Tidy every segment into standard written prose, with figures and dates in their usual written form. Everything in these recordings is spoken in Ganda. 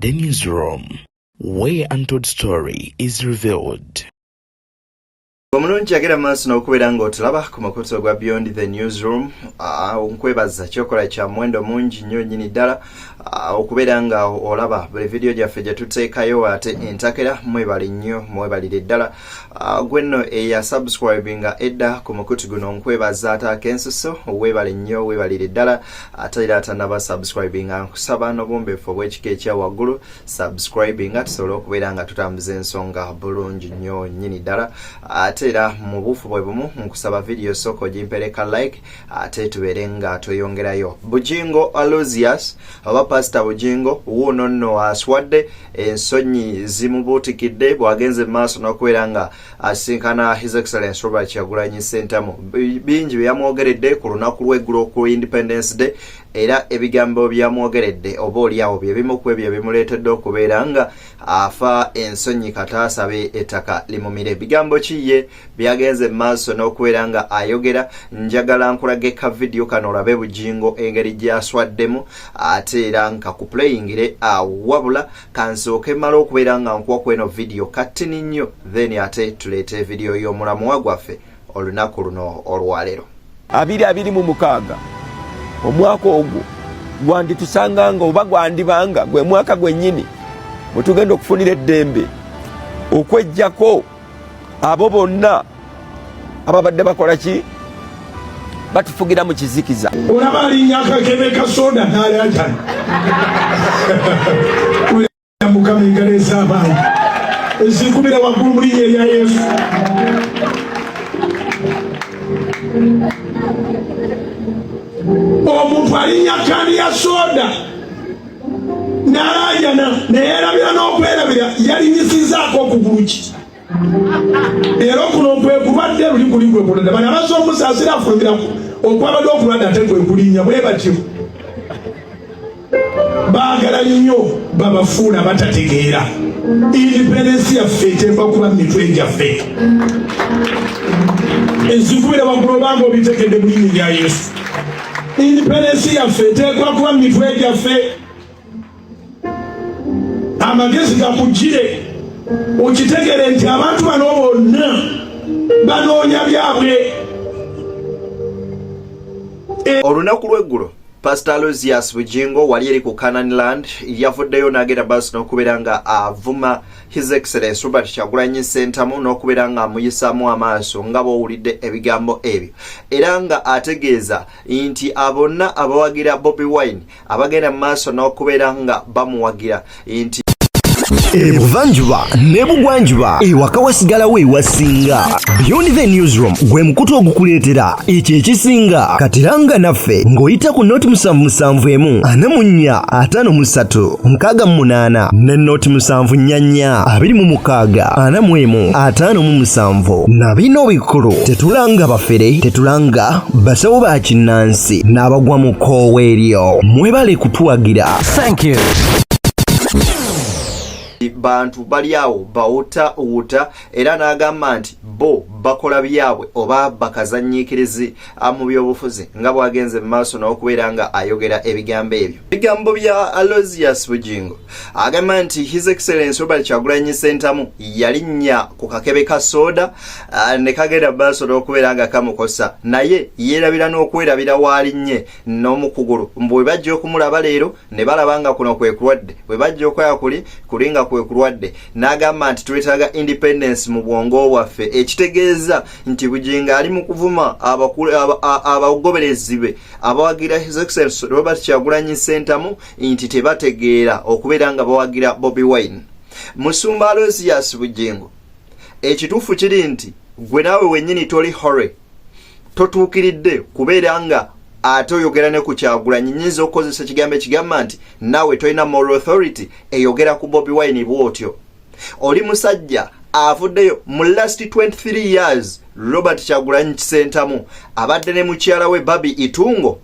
The newsroom, where untold story is revealed. Omulungi agera maaso n'okubeera ng'otulaba ku makutu gwa Beyond the Newsroom. Nkwebaza kyokola kya muwendo mungi nnyo nnyini ddala okubeera nga olaba buli vidiyo gyaffe gye tuteekayo ate entakera mwebali nnyo mwebalire ddala. Gwenno eya subscribinga edda ku makutu guno nkwebaza ate akensuso weebale nnyo weebalire ddala ate era atanaba subscribinga nkusaba n'obumbeefu obw'ekika ekya waggulu subscribinga tusobole okubeera nga tutambuza ensonga bulungi nnyo nnyini ddala ate era mu bufu bwe bumu nkusaba video soko jimpereka like ate tubeere nga toyongerayo. Bugingo Aloysius oba Pastor Bugingo wuuno nno aswadde ensonyi zimubuutikidde bw'agenze maaso n'okubeera nga asinkana His Excellency Robert Kyagulanyi Ssentamu. Bingi byamwogeredde ku lunaku lw'eggulo ku Independence Day era ebigambo byamwogeredde oba oliawo bye bimu ku ebyo bimuleetedde okubeera nga afa ensonyi kataasabe ettaka limumire. Ebigambo ki ye byagenze maaso n'okubeera nga ayogera? Njagala nkulaga ka video kano olabe Bugingo engeri gy'aswaddemu ate era nga kuplayingire wabula kansooke mala okubeera nga nkuwa kweno video katini nnyo then ate tuleete video y'omulamuwa gwaffe olunaku luno olwaleero. 2026 omwaka ogwo gwanditusanganga oba gwandibanga gwe mwaka gwennyini bwe tugenda okufunira eddembe okwejjako abo bonna ababadde bakola ki batufugira mu kizikiza. Olaba alinnya akakebe ka soda n'alyajani mukama engalo ez'abantu ezikubira waggulu mu linnya erya Yesu. Omuntu alinnya kandi ya soda n'alayana neerabira n'okwerabira yalinyisizaako okugulu ki era okuno kwe kulwadde luli kuli gwe kulwadde bana baza omusaasira afulumira okwabadde okulwadde ate gwe kulinnya bwe batyo baagala nnyo babafuula batategeera. Independence yaffe eteekwa kuba mu mitwe gyaffe ezikubira waggulu obanga obitegedde mu linnya lya Yesu. Independence yaffe eteekwa kuba mu mitwe gyaffe. Amagezi gakugire okitegere nti abantu bano bonna banoonya byabwe. Olunaku lw'eggulo Pastor Aloysius Bugingo wali eri ku Canaan Land yavuddeyo n'agenda basi n'okubeera nga avuma His Excellency Robert Kyagulanyi Ssentamu n'okubeera nga amuyisaamu amaaso nga bw'owulidde ebigambo ebyo era nga ategeeza nti abonna abawagira Bobi Wine abagenda mu maaso n'okubeera nga bamuwagira nti Ebuvanjuba nebugwanjuba ewaka wasigalawo ewasinga. Beyond the Newsroom gwe mukutu ogukuleetera ekyo ekisinga katiranga naffe ng'oyita ku noti 771 44 53 ne noti 744 26 41 na bino bikulu tetulanga bafere tetulanga basawo ba kinnansi n'abagwa mu koowe eryo mwebale kutuwagira. Thank you. Bantu bali awo bawuta era n'agamba nti bo bakola byabwe oba bakazanyiikirizi mu byobufuzi nga bwagenze mu maaso n'okubeera nga ayogera ebigambo ebyo. Ebigambo bya Aloysius Bugingo agamba nti His Excellency Robert Kyagulanyi Ssentamu yalinnya ku kakebe ka soda ne kagenda mu maaso n'okubeera nga kamukosa naye yeerabira n'okwerabira waalinnye n'omukugulu bwe bajja okumulaba leero ne balaba nga kuno kwe kulwadde bwe bajja okwaya kulinga kwe kulwadde n'agamba nti twetaaga independence mu bwongo bwaffe ekitegeeza nti Bugingo ali mu kuvuma abagoberezi be abawagira His Excellency Robert Kyagulanyi Ssentamu nti tebategeera okubeera nga bawagira Bobi Wine. Musumba Aloysius Bugingo ekituufu kiri nti gwe naawe wennyini toli hore totuukiridde kubeera nga ate oyogera ne ku Kyagulanyi nyinza okukozesa ekigambo ekigamba nti naawe tolina moral authority eyogera ku Bobi Wine bw'otyo. Oli musajja avuddeyo mu last 23 years Robert Kyagulanyi Ssentamu abadde ne mukyala we Bobi Itungo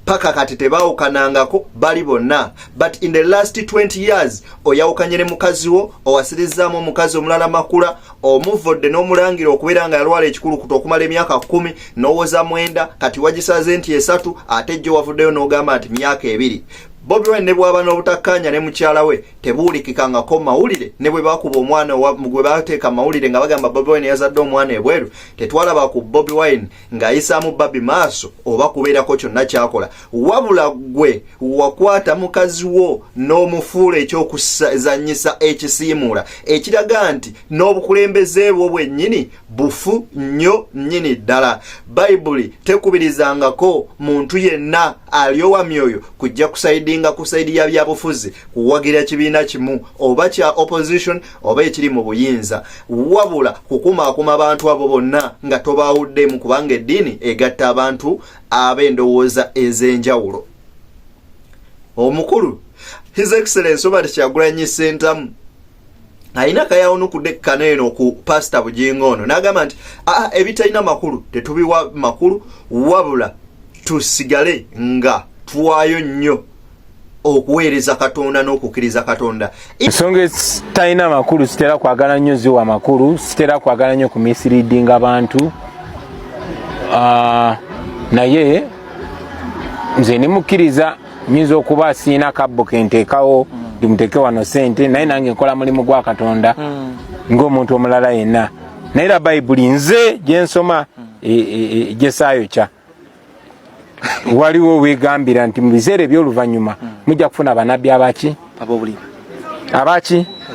paka kati tebaawukanangako bali bonna, but in the last 20 years oyawukanye ne mukazi wo owasirizaamu omukazi omulala makula omuvodde n'omulangira okubeera nga yalwala ekikulukuto okumala emyaka 10 n'owoza 9 kati wagisaze nti 3 ate jjo wavuddeyo n'ogamba nti myaka 2. Bobi Wine ne bwaba n'obutakkaanya ne mukyala we tebuulikikangako mawulire ne bwe bakuba omwana gwe bateeka mawulire nga bagamba Bobi Wine yazadde omwana ebweru tetwalaba ku Bobi Wine ng'ayisaamu Babi maaso oba kubeerako kyonna kyakola wabula gwe wakwata mukazi wo n'omufuula ekyokuzannyisa ekisiimuula ekiraga nti n'obukulembeze bwo bwennyini bufu nnyo nnyini ddala. Bayibuli tekubirizangako muntu yenna aliowa myoyo kujja kusaidinga kusaidi ya byabufuzi kuwagira kibiina kimu oba kya opposition oba ekiri mu buyinza wabula kukuma abantu abo bonna nga tobaawuddemu kubanga eddiini egatta abantu ab'endowooza ez'enjawulo. Omukulu His Excellency Robert Kyagulanyi Ssentamu alina kayawunukudde kaneeno ku Pastor Bugingo ono n'agamba nti ebitalina makulu tetubiwa makulu wabula tusigale nga tuwaayo nnyo okuweereza Katonda n'okukkiriza Katonda. Ensonga ezitalina makulu sitera kwagala nnyo ziwa makulu, sitera kwagala nnyo ku misleading abantu. Naye nze nimukkiriza nyinza okuba siina kabbo kenteekawo ndimuteeke wano ssente naye nange nkola mulimu gwa Katonda ng'omuntu omulala yenna. Naye era Bayibuli nze gye nsoma gyesaayo kya waliwo weegambira nti mu biseera eby'oluvannyuma mujja kufuna bannabbi abaki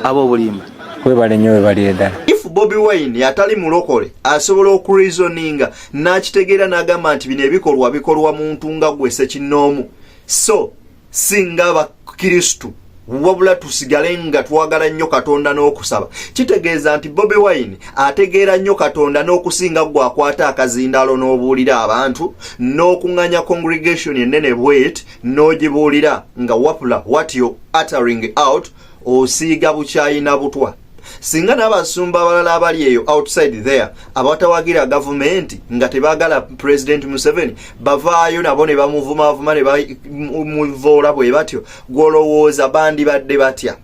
ab'obulimba. Webale nnyo webalire ddala. If Bobi Wine yatali mulokole asobola okureasoninga n'akitegeera n'agamba nti bino ebikolwa bikolwa muntu nga gwe Ssekinnoomu so singa abakristu wabula tusigale nga twagala nnyo Katonda n'okusaba kitegeeza nti Bobi Wine ategeera nnyo Katonda n'okusinga gwe akwata akazindaalo n'obuulira abantu n'okuŋŋanya congregation ennene bwet n'ogibuulira nga wapula what you uttering out osiiga bukyayi na butwa. Singa n'abasumba abalala abali eyo outside there abatawagira gavumenti nga tebaagala President Museveni bavaayo nabo ne bamuvumavuma ne bamuvoola bwe batyo gw'olowooza bandibadde batya.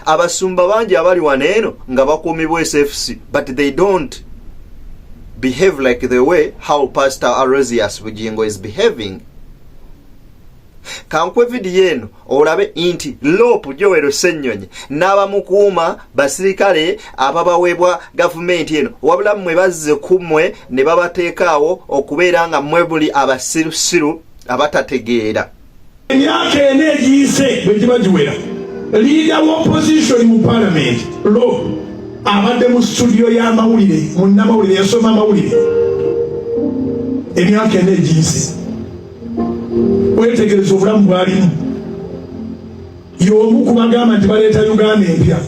Abasumba bangi abali waneeno nga bakuumibwa SFC but they don't behave like the way how Pastor Aloysius Bugingo is behaving. Kankwe vidiyo eno olabe nti Lopu Joel Ssennyonyi n'abamukuuma basirikale ababaweebwa gavumenti eno wabula mmwe bazze kummwe ne babateekaawo okubeera nga mmwe buli abasirusiru abatategeera. Emyaka ena egiyise bwe giba giwera leader wa opposition mu parliament Lopu abadde mu studio y'amawulire munnamawulire yasoma amawulire emyaka ena egiyise wetegereza obulamu bwalimu y'omu kubagamba nti baleeta Uganda empya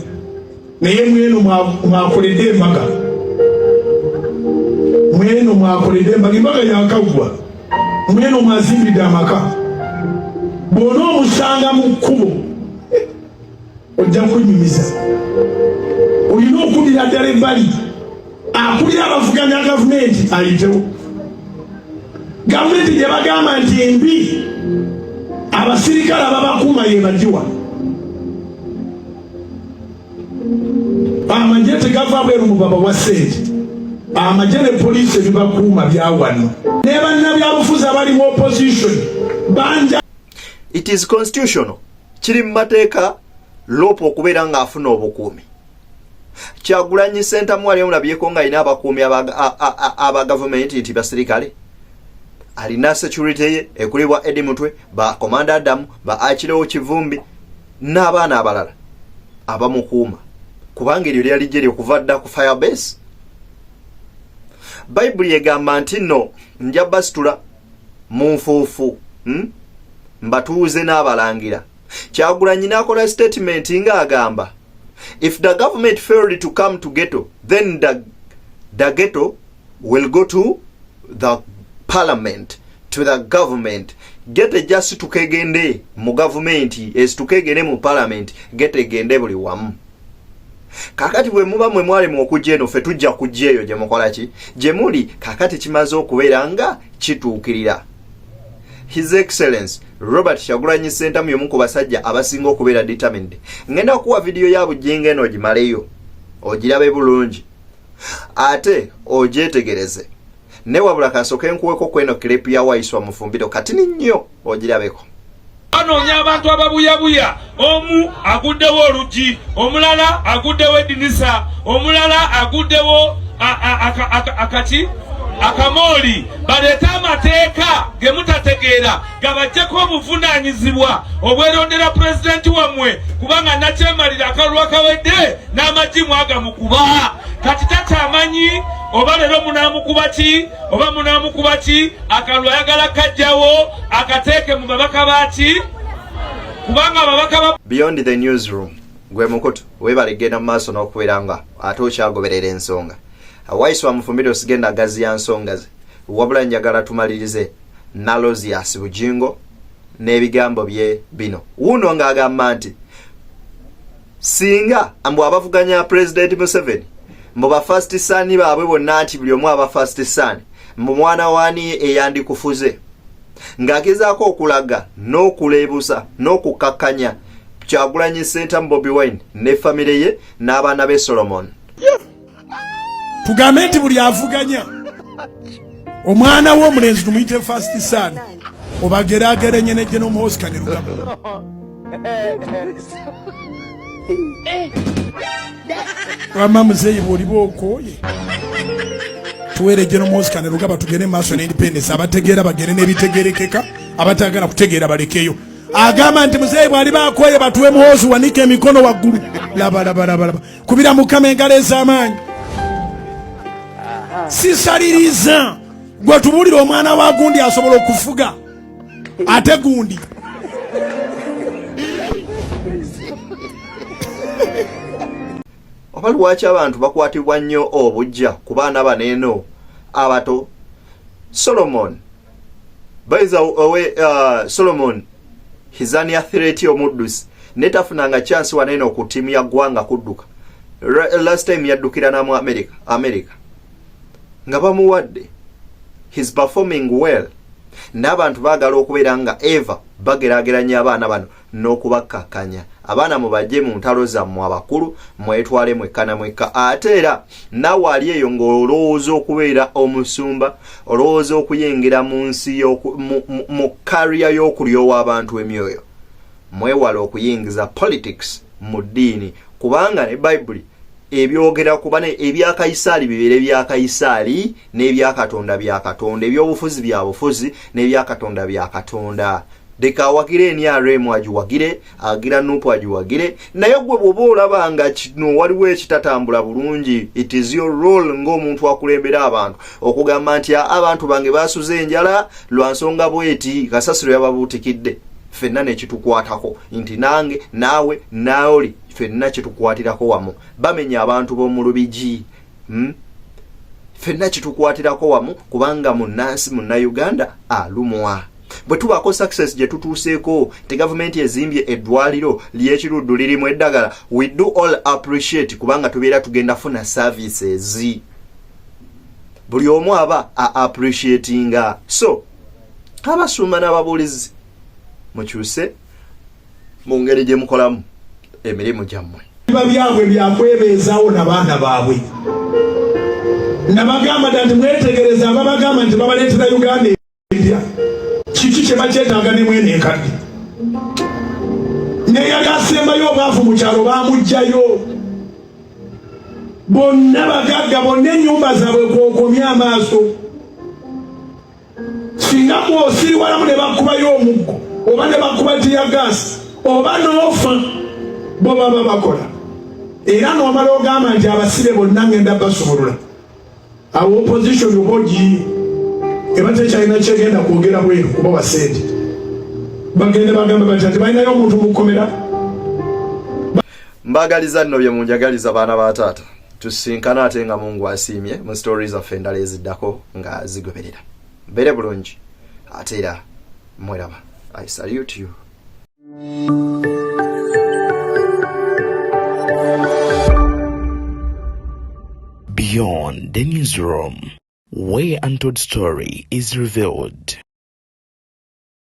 naye mweno mwakoledde embaga embaga yakaggwa mweno mwazimbidde amaka bw'ona omusanga mu kkubo ojja kunyumiza olina okuddira ddala ebbali akulira abavuganya gavumenti ayitewo gavumenti gye bagamba nti embi abasirikale ababakuuma ye bagiwa amagye tegava bweru mu baba wa ssente amagye ne poliisi ebibakuuma byawano ne bannabyabufuzi abali mu opposition banja. It is constitutional kiri mu mateeka Lopu okubeera ng'afuna obukuumi. Kyagulanyi Ssentamu ali omulabyeko ng'alina abakuumi aba gavumenti nti basirikale alina security ye ekulibwa Eddie Mutwe ba Commander Adamu ba Akirewo Kivumbi n'abaana abalala abamukuuma kubanga eryo lyali gye okuva dda ku firebase. Bayibuli egamba nti nno nja basitula mu nfuufu mbatuuze n'abalangira. Kyagulanyi n'akola statement nga agamba if the government failed to come to ghetto then the ghetto will go to the parliament to the government. Gete just tukegende mu government is tukegende mu parliament gete gende buli wamu. Kakati bwe muba mwe mwali mu okujja eno ffe tujja kujja eyo gye mukola ki gye muli kakati kimaze okubeera nga kituukirira. His Excellency Robert Kyagulanyi Ssentamu y'omu ku basajja abasinga okubeera determined. Ngenda okuwa vidiyo ya Bugingo eno ogimaleyo ogirabe bulungi ate ogyetegereze ne wabula kasooke nkuweko kweno clip ya Waiswa Mufumbiro kati nnyo ogirabeko. banoonya abantu ababuyabuya. Omu aguddewo oluggi, omulala aguddewo eddinisa, omulala aguddewo akamooli. Baleeta amateeka ge mutategeera gabaggyeko obuvunaanyizibwa obwerondera pulezidenti wammwe, kubanga nakyemalira akalulu akawedde n'amaggi mwagamukuba. Kati tatamanyi oba leero munaamukuba ki oba munaamukuba ki, akalulu ayagala kajjawo akateeke mu babaka baaki, kubanga ababaka ba Beyond the newsroom gwe mukutu webalegenda mu maaso n'okubeera nga ate okyagoberera ensonga. Waiswa mufumire osigenda gaziya nsonga ze, wabula njagala tumalirize Nalozias Bugingo n'ebigambo bye bino. Wuno ng'agamba nti singa mbu abavuganya President Museveni mu ba first son baabwe bonna nti buli omu aba first son mu mwana waani eyandikufuze, ng'agezaako okulaga n'okuleebusa n'okukakkanya Kyagulanyi Ssentamu Bobi Wine ne famire ye n'abaana be Solomon. Tugambe nti buli avuganya omwana w'omulenzi tumuyite first son obageragerenye ne General Oscar ne Lugaba. Wama muzeyi bw'oliba okooye tuweere General Oscar ne Lugaba tugende maaso n'independence, abategeera bagende n'ebitegeerekeka, abatagala kutegeera balekeyo. Agamba nti muzeyi bw'aliba akooye batuwe muhoozi wanike emikono waggulu. Laba kubira Mukama engalo ez'amaanyi. Sisaliriza gwe tubulira omwana wa gundi asobola okufuga ate gundi. Oba lwaki abantu bakwatibwa nnyo obujja ku baana baneeno abato? Solomon, by the way, Solomon hizani athlete omuddusi netafunanga chance waneeno ku timu ya ggwanga kudduka. Last time yaddukira namu America nga bamuwadde. He's performing well. N'abantu baagala okubeera nga Eva bagerageranya abaana bano n'okubakkakkanya. Abaana mubajje mu ntalo zammwe abakulu mwetwale mwekka mwekka. Ate era naawe ali eyo ng'olowooza okubeera omusumba, olowooza okuyingira mu nsi mu kariya y'okulyowa abantu emyoyo. Mwewala okuyingiza politics mu ddiini, kubanga ne Bayibuli ebyogera kubana ebya Kayisaali bibeere bya Kayisaali n'ebya Katonda bya Katonda, ebyobufuzi bya bufuzi n'ebya Katonda bya Katonda. Deka wagire NRM agiwagire, agira Nupu agiwagire, naye gwe bw'oba olabanga kino waliwo ekitatambula bulungi, it is your role ng'omuntu akulembera abantu okugamba nti abantu bange basuze enjala lwa nsonga bweti kasasiro yababuutikidde. Fenna ne kitukwatako nti nange naawe naoli fenna kitukwatirako wamu. Bamenya abantu b'omu Lubigi, fenna kitukwatirako wamu kubanga munnansi Munnayuganda alumwa. Bwe tubaako success gye tutuuseeko, te gavumenti ezimbye eddwaliro ly'ekiruddu lirimu eddagala, we do all appreciate kubanga tubeera tugenda funa services. Buli omu aba appreciatinga. So abasumba n'ababuulizi mukyuse mu ngeri gye mukolamu emirimu gyammwe. Biba byabwe byakwebeezaawo n'abaana baabwe. Nabagamba nti mwetegereza ababagamba nti babaleetera Uganda erya. Kiki kye bakyetaaga ne mwene enkadde. Neyali asembayo obwavu mu kyalo baamuggyayo. Bonna bagagga, bonna ennyumba zaabwe kwokomya amaaso. Singa bw'osiriwalamu ne bakubayo omuggo oba ne bakuba tiyagasi oba n'ofa bo baba bakola. Era n'omala ogamba nti abasibe bonna ngenda basobolula. Awo opposition obogi eba tekyalina kyegenda kwogera bweru kuba wasente. Bagende bagamba bati ati balinayo omuntu mukomera. Mbagaliza nno bye munjagaliza baana ba taata. Tusinkana ate nga Mungu asiimye mu stories of endala eziddako nga zigoberera. Bere bulungi ate era mweraba. I salute you. Beyond the newsroom, where untold story is revealed.